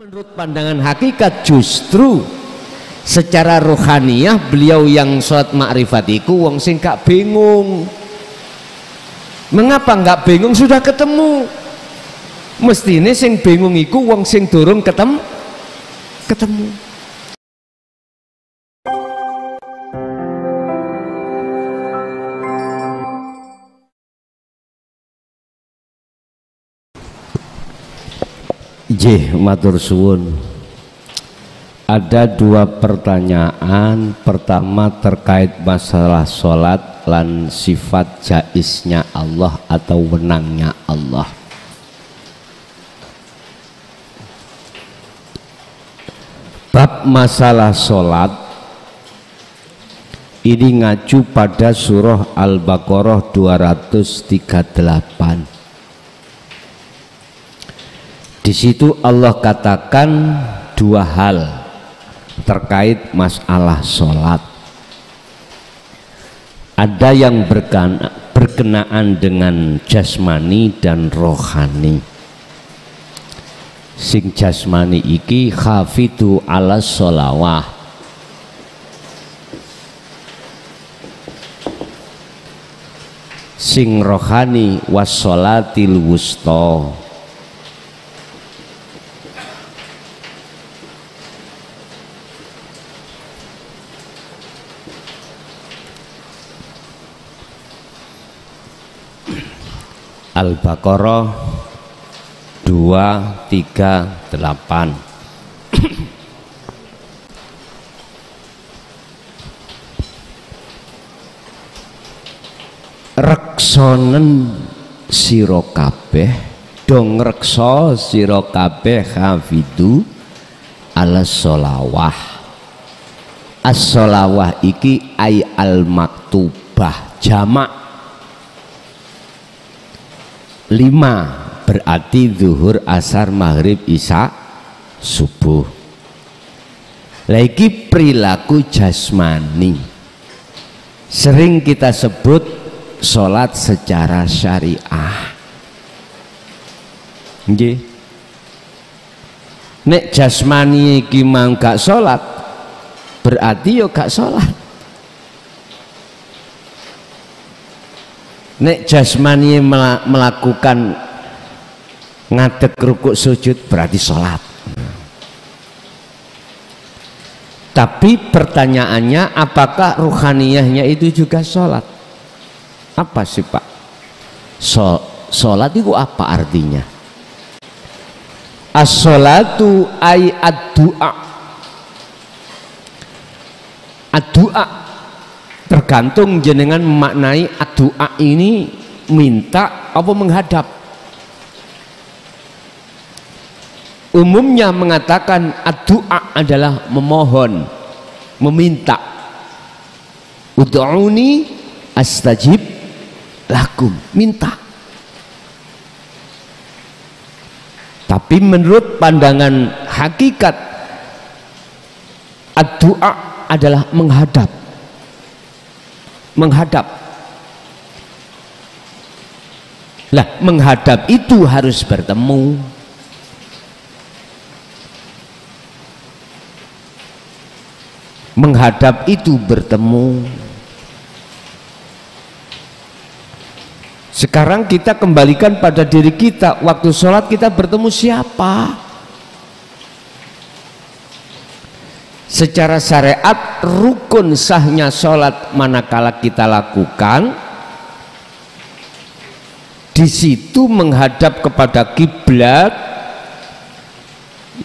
menurut pandangan hakikat justru secara rohaniyah beliau yang sholat ma'rifatiku wong sing gak bingung. Mengapa nggak bingung? Sudah ketemu. Mestine sing bingung iku wong sing durung ketemu. Matur suwun. Ada dua pertanyaan. Pertama terkait masalah sholat lan sifat jaiznya Allah atau wenangnya Allah. Bab masalah sholat ini ngacu pada surah Al-Baqarah 238. Di situ Allah katakan dua hal terkait masalah sholat. Ada yang berkenaan dengan jasmani dan rohani. Sing jasmani iki khafitu ala sholawah, sing rohani wassolatil wusta. Al-Baqarah 238. Reksonen sira kabeh, dong reksa sira kabeh hafidu ala sholawah. As-sholawah iki ay al-maktubah jamak 5, berarti zuhur, asar, maghrib, isya, subuh. Lagi perilaku jasmani sering kita sebut sholat secara syariah. Nggih. Nek jasmani iki mang gak sholat berarti yo gak sholat. Nek jasmani melakukan ngadeg rukuk sujud berarti sholat. Tapi pertanyaannya, apakah ruhaniyahnya itu juga sholat? Apa sih Pak? Sholat itu apa artinya? As-sholatu ay ad-du'a. Ad-du'a tergantung jenengan memaknai doa ini minta apa menghadap. Umumnya mengatakan doa adalah memohon, meminta. Ud'uni astajib lakum, minta. Tapi menurut pandangan hakikat doa adalah menghadap. Lah, menghadap itu harus bertemu. Menghadap itu bertemu. Sekarang kita kembalikan pada diri kita, waktu sholat kita bertemu siapa? Secara syariat rukun sahnya sholat manakala kita lakukan di situ menghadap kepada kiblat,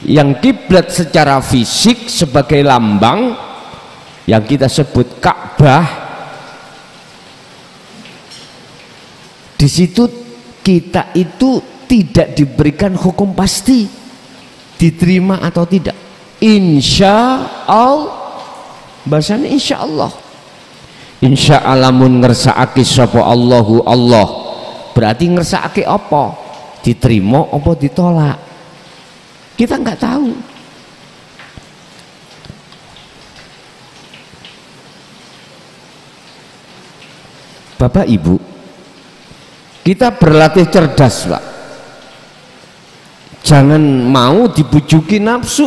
yang kiblat secara fisik sebagai lambang yang kita sebut Ka'bah. Di situ kita itu tidak diberikan hukum pasti diterima atau tidak. Insya Allah, bahasanya insya Allah. Insya Allah mun ngersakake sapa Allahu Allah, berarti ngersakake apa? Diterima apa ditolak? Kita nggak tahu. Bapak Ibu, kita berlatih cerdas Pak. Jangan mau dibujuki nafsu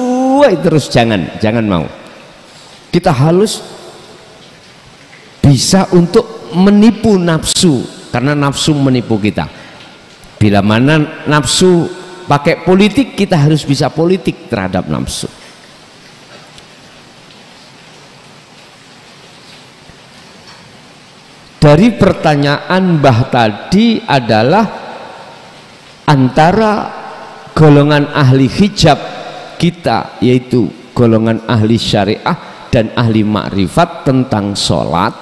terus, jangan mau. Kita harus bisa untuk menipu nafsu, karena nafsu menipu kita. Bila mana nafsu pakai politik, kita harus bisa politik terhadap nafsu. Dari pertanyaan Mbah tadi adalah antara golongan ahli hijab kita, yaitu golongan ahli syariah dan ahli makrifat tentang sholat.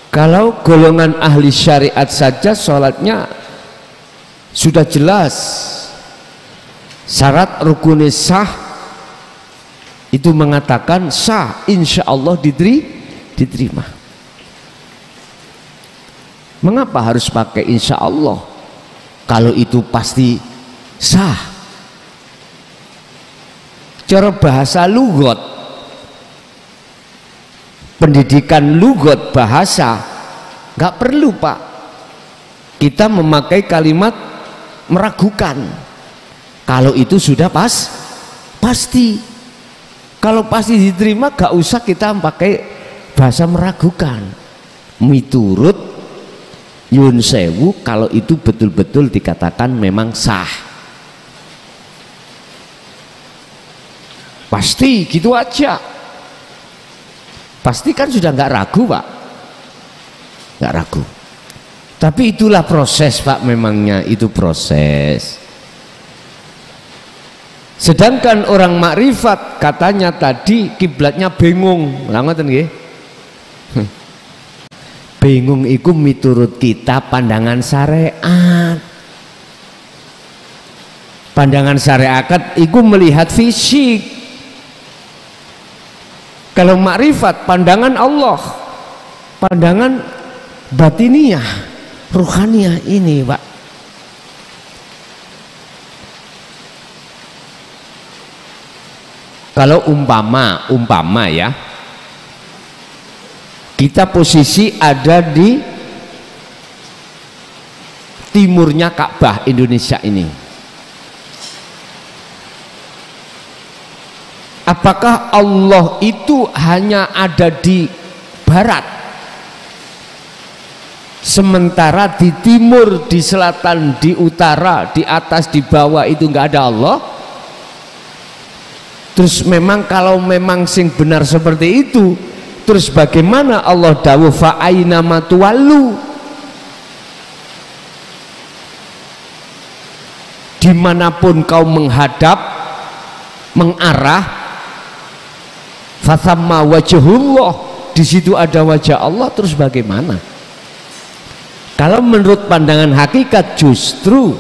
Kalau golongan ahli syariat saja sholatnya sudah jelas, syarat rukun sah itu mengatakan sah, insya Allah diterima. Mengapa harus pakai insya Allah kalau itu pasti sah? Cara bahasa lugot, pendidikan lugot bahasa, nggak perlu Pak kita memakai kalimat meragukan. Kalau itu sudah pasti. Kalau pasti diterima, gak usah kita pakai bahasa meragukan. Miturut Yun Sewu, kalau itu betul-betul dikatakan memang sah, pasti gitu aja. Pasti kan sudah nggak ragu Pak, nggak ragu. Tapi itulah proses Pak, memangnya itu proses. Sedangkan orang makrifat katanya tadi kiblatnya bingung, ngoten nggih. Bingung iku miturut kita pandangan syariat. Pandangan syariat iku melihat fisik. Kalau makrifat pandangan Allah, pandangan batiniyah, ruhaniyah ini Pak. Kalau umpama ya, kita posisi ada di timurnya Ka'bah Indonesia ini. Apakah Allah itu hanya ada di barat, sementara di timur, di selatan, di utara, di atas, di bawah itu nggak ada Allah? Terus memang kalau memang sing benar seperti itu, terus bagaimana Allah dawuh fa aina matuwallu, dimanapun kau menghadap, mengarah, fathamma wajhullah, di situ ada wajah Allah. Terus bagaimana? Kalau menurut pandangan hakikat, justru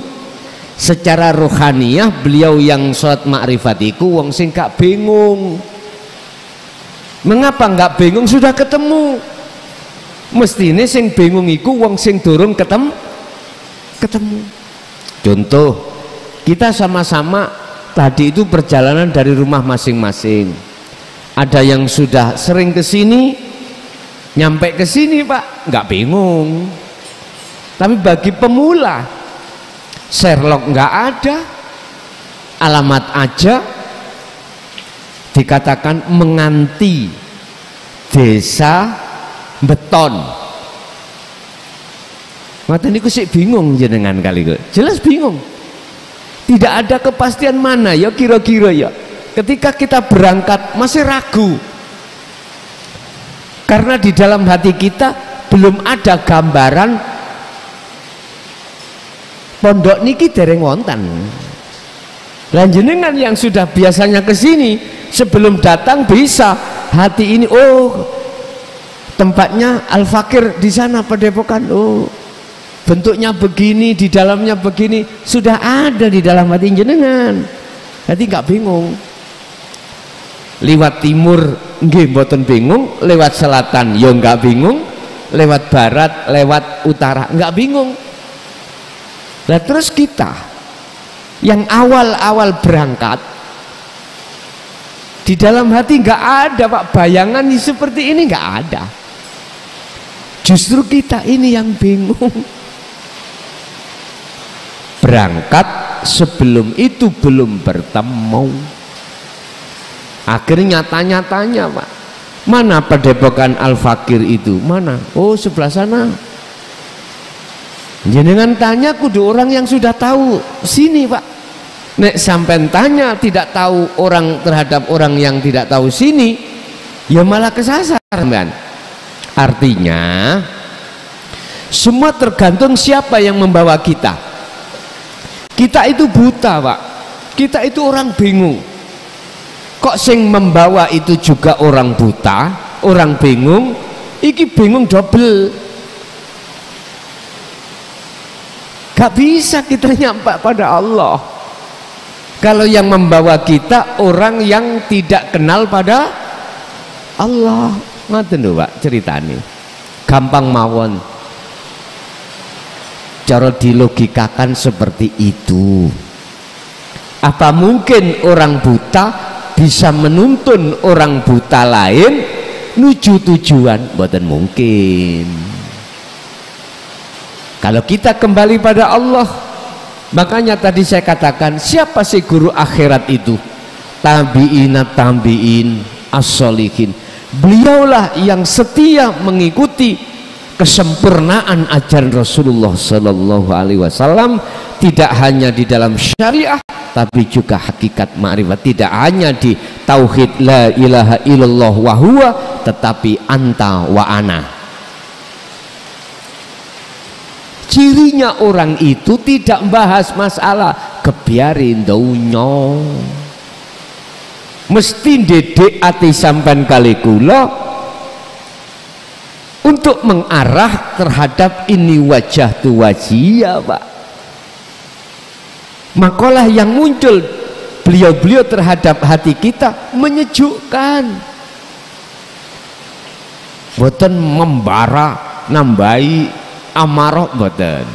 secara rohaniyah beliau yang sholat makrifatiku wong sing gak bingung. Mengapa nggak bingung? Sudah ketemu. Mestine sing bingung iku wong sing durung ketemu. Contoh, kita sama-sama tadi itu perjalanan dari rumah masing-masing. Ada yang sudah sering ke sini, nyampe ke sini Pak, nggak bingung. Tapi bagi pemula, Sherlock nggak ada, alamat aja, dikatakan menganti desa beton. Mata niku sih bingung jenengan kali kok. Jelas bingung. Tidak ada kepastian mana ya kira-kira ya. Ketika kita berangkat masih ragu. Karena di dalam hati kita belum ada gambaran pondok niki dereng wonten. Lan jenengan yang sudah biasanya ke sini, sebelum datang bisa hati ini, oh tempatnya Al-Fakir di sana Padepokan, oh bentuknya begini, di dalamnya begini, sudah ada di dalam hati jenengan. Hati nggak bingung. Lewat timur nggih mboten bingung, lewat selatan yo nggak bingung, lewat barat, lewat utara nggak bingung. Lah terus kita yang awal-awal berangkat di dalam hati nggak ada Pak bayangan seperti ini, nggak ada. Justru kita ini yang bingung. berangkat, sebelum itu belum bertemu. Akhirnya tanya-tanya, Pak, mana Padepokan Al-Fakir itu? Mana? Oh, sebelah sana. Jenengan tanya kudu orang yang sudah tahu sini, Pak. Nek sampai tanya tidak tahu orang terhadap orang yang tidak tahu sini, ya malah kesasar, kan? Artinya semua tergantung siapa yang membawa kita. Kita itu buta, Pak. Kita itu orang bingung. Kok sing membawa itu juga orang buta, orang bingung, iki bingung double. Gak bisa kita nyampe pada Allah kalau yang membawa kita orang yang tidak kenal pada Allah. Ngoten lho, Pak, ceritane gampang mawon, cara dilogikakan seperti itu. Apa mungkin orang buta bisa menuntun orang buta lain nuju tujuan? Mboten mungkin. Kalau kita kembali pada Allah, makanya tadi saya katakan, siapa sih guru akhirat itu? Tabi'in as-solihin. Beliaulah yang setia mengikuti kesempurnaan ajaran Rasulullah Sallallahu Alaihi Wasallam, tidak hanya di dalam syariah tapi juga hakikat ma'rifat, tidak hanya di tauhid la ilaha illallah wa huwa, tetapi anta wa ana. Cirinya orang itu tidak membahas masalah kebiarin daunyo, mesti dedek ati sampan kali kula untuk mengarah terhadap ini wajah tu wajia, Pak. Makalah yang muncul beliau-beliau terhadap hati kita menyejukkan, boten membara nambahi amarah, boten.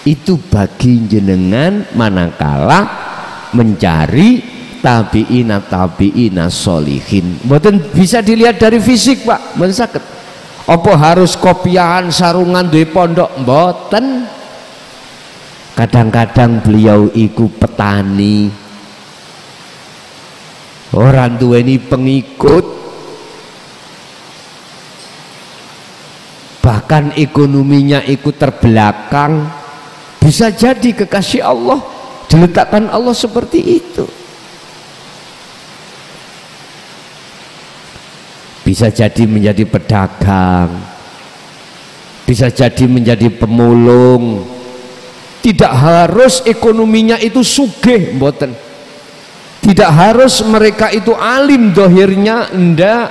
Itu bagi jenengan manakala mencari tabi'ina solihin. Boten bisa dilihat dari fisik, Pak, boten saged. Apa harus kopiahan sarungan duwe pondok? Mboten. Kadang-kadang beliau iku petani, orang duweni pengikut, bahkan ekonominya ikut terbelakang. Bisa jadi kekasih Allah, diletakkan Allah seperti itu. Bisa jadi menjadi pedagang, bisa jadi menjadi pemulung. Tidak harus ekonominya itu sugih, mboten. Tidak harus mereka itu alim dohirnya, ndak.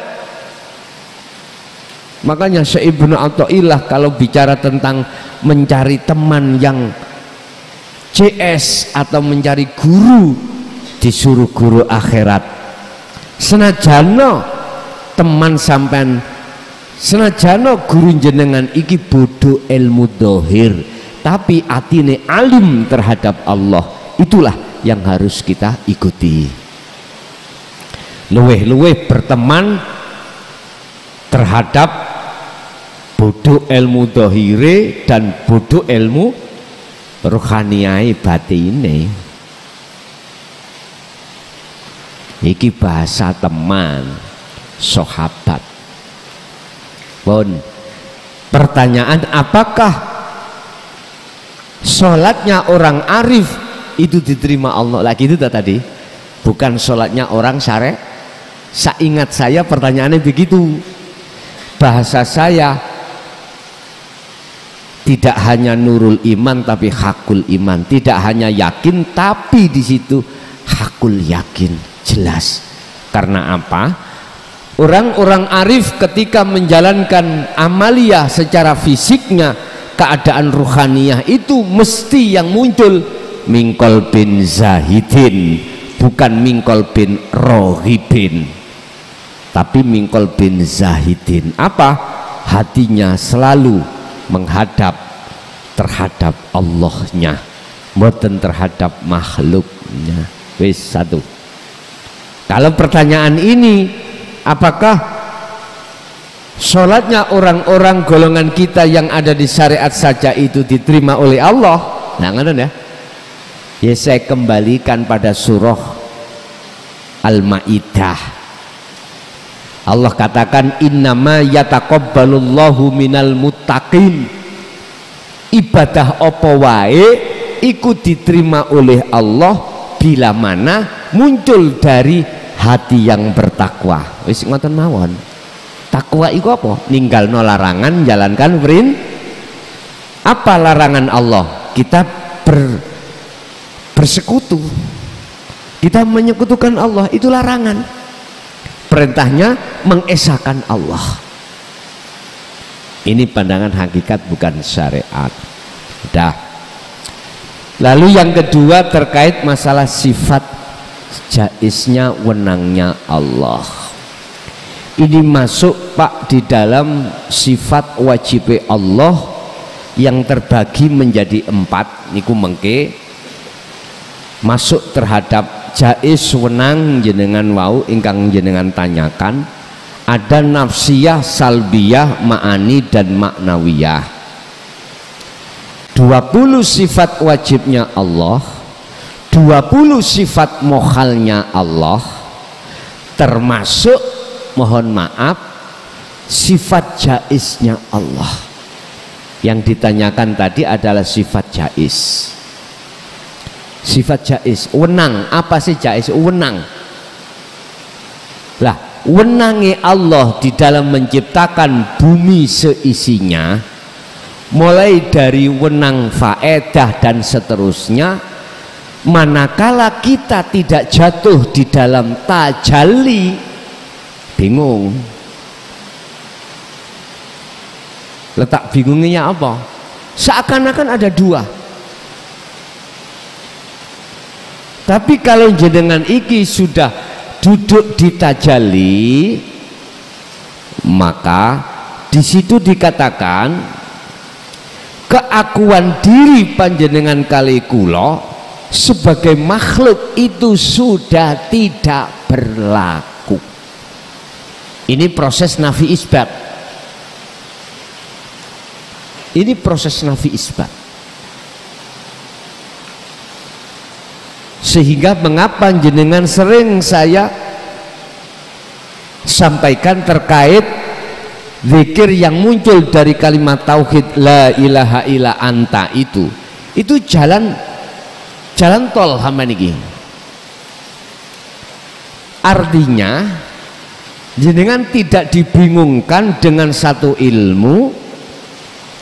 Makanya Syekh Ibnu Athaillah kalau bicara tentang mencari teman yang CS atau mencari guru, disuruh guru akhirat. Senajano teman sampean, senajano guru jenengan iki bodoh ilmu dohir, tapi atine alim terhadap Allah, itulah yang harus kita ikuti. Luweh-luweh berteman terhadap bodoh ilmu dohire dan bodoh ilmu rohaniyai batine. Iki bahasa teman sahabat. Pun pertanyaan, apakah sholatnya orang arif itu diterima Allah? Lagi itu tadi, bukan sholatnya orang syarek. Seingat saya pertanyaannya begitu. Bahasa saya tidak hanya nurul iman tapi hakul iman, tidak hanya yakin tapi di situ hakul yakin, jelas. Karena apa? Orang-orang arif ketika menjalankan amaliyah secara fisiknya, keadaan ruhaniyah itu mesti yang muncul mingkol bin zahidin, bukan mingkol bin rohibin, tapi mingkol bin zahidin. Apa? Hatinya selalu menghadap terhadap Allahnya, bukan terhadap makhluknya. Wis satu. Kalau pertanyaan ini, apakah sholatnya orang-orang golongan kita yang ada di syariat saja itu diterima oleh Allah? Nah, ngoten ya. Ya saya kembalikan pada surah Al-Maidah. Allah katakan innama yataqabbalullahu minal muttaqin. Ibadah apa wae iku diterima oleh Allah bila mana muncul dari hati yang bertakwa. Wis ngoten mawon. Takwa iku apa? Ninggalno larangan, jalankan perintah. Apa larangan Allah? Kita bersekutu, kita menyekutukan Allah, itu larangan. Perintahnya mengesahkan Allah. Ini pandangan hakikat, bukan syariat. Dah. Lalu yang kedua terkait masalah sifat jaiznya wenangnya Allah. Ini masuk Pak di dalam sifat wajib Allah yang terbagi menjadi 4. Niku mengke masuk terhadap jaiz wenang jenengan wau ingkang jenengan tanyakan. Ada nafsiyah, salbiyah, ma'ani dan maknawiyah. 20 sifat wajibnya Allah, 20 sifat mokhalnya Allah, termasuk mohon maaf sifat jaiznya Allah. Yang ditanyakan tadi adalah sifat jaiz. Sifat jaiz, wenang. Apa sih jaiz? Wenang. Lah, wenangi Allah di dalam menciptakan bumi seisinya, mulai dari wenang faedah dan seterusnya, manakala kita tidak jatuh di dalam tajalli, bingung. Letak bingungnya apa? Seakan-akan ada 2. Tapi kalau jenengan iki sudah duduk di tajalli, maka di situ dikatakan keakuan diri panjenengan kali kula sebagai makhluk itu sudah tidak berlaku. Ini proses nafi isbat. Ini proses nafi isbat. Sehingga mengapa jenengan sering saya sampaikan terkait zikir yang muncul dari kalimat tauhid la ilaha illa anta, itu jalan tol hamba niki. Artinya jenengan tidak dibingungkan dengan satu ilmu,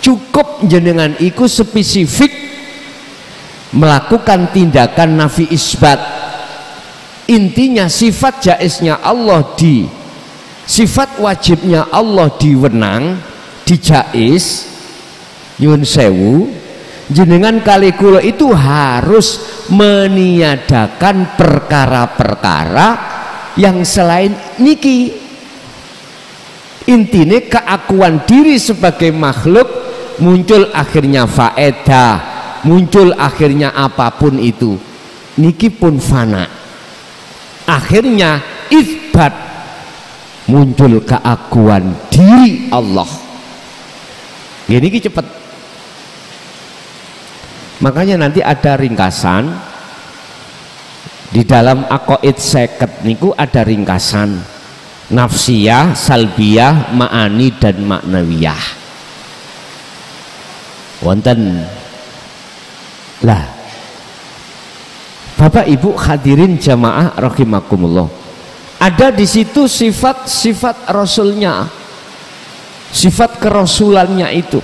cukup jenengan iku spesifik melakukan tindakan nafi isbat. Intinya sifat jaiznya Allah di sifat wajibnya Allah diwenang, dijaiz, nyun sewu, jenengan kali kula itu harus meniadakan perkara-perkara yang selain niki. Intinya keakuan diri sebagai makhluk muncul akhirnya faedah, muncul akhirnya apapun itu, niki pun fana. Akhirnya isbat, muncul keakuan diri Allah. Gini ki cepet. Makanya nanti ada ringkasan di dalam aqaid 50 niku, ada ringkasan nafsiyah, salbiyah, ma'ani dan maknawiyah. Wonten lah, Bapak Ibu hadirin jamaah rahimakumullah, ada di situ sifat-sifat Rasulnya, sifat kerasulannya itu,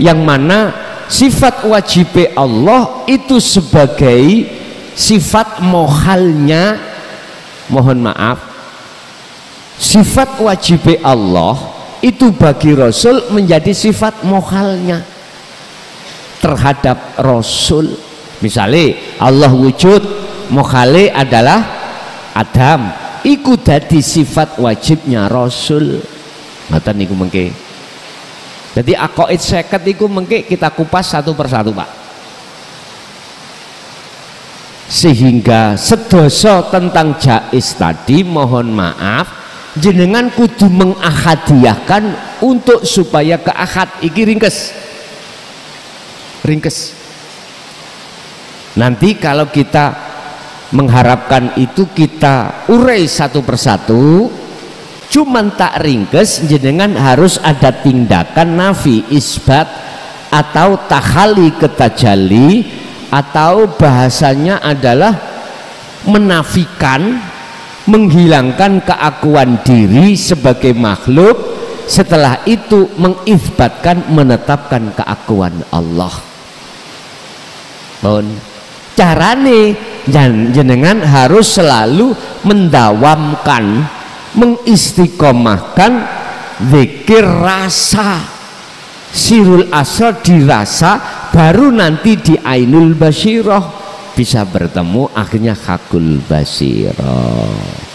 yang mana sifat wajib Allah itu sebagai sifat mohalnya, mohon maaf, sifat wajib Allah itu bagi Rasul menjadi sifat mohalnya terhadap Rasul. Misalnya Allah wujud, mokhale adalah Adam, iku dadi sifat wajibnya Rasul. Ngoten niku mengke. Jadi aqaid 50 iku mengke kita kupas satu persatu, Pak. Sehingga sedoso tentang jaiz tadi, mohon maaf, jenengan kudu mengahadiyahkan untuk supaya keahad iki ringkes. ringkes. Nanti kalau kita mengharapkan itu kita urai satu persatu, cuman tak ringkes, jenengan harus ada tindakan nafi, isbat, atau tahali ketajali, atau bahasanya adalah menafikan, menghilangkan keakuan diri sebagai makhluk, setelah itu mengisbatkan, menetapkan keakuan Allah. Bon, carane jenengan harus selalu mendawamkan, mengistiqomahkan zikir rasa, sirul asrar dirasa, baru nanti di ainul basyirah bisa bertemu akhirnya hakul basyirah.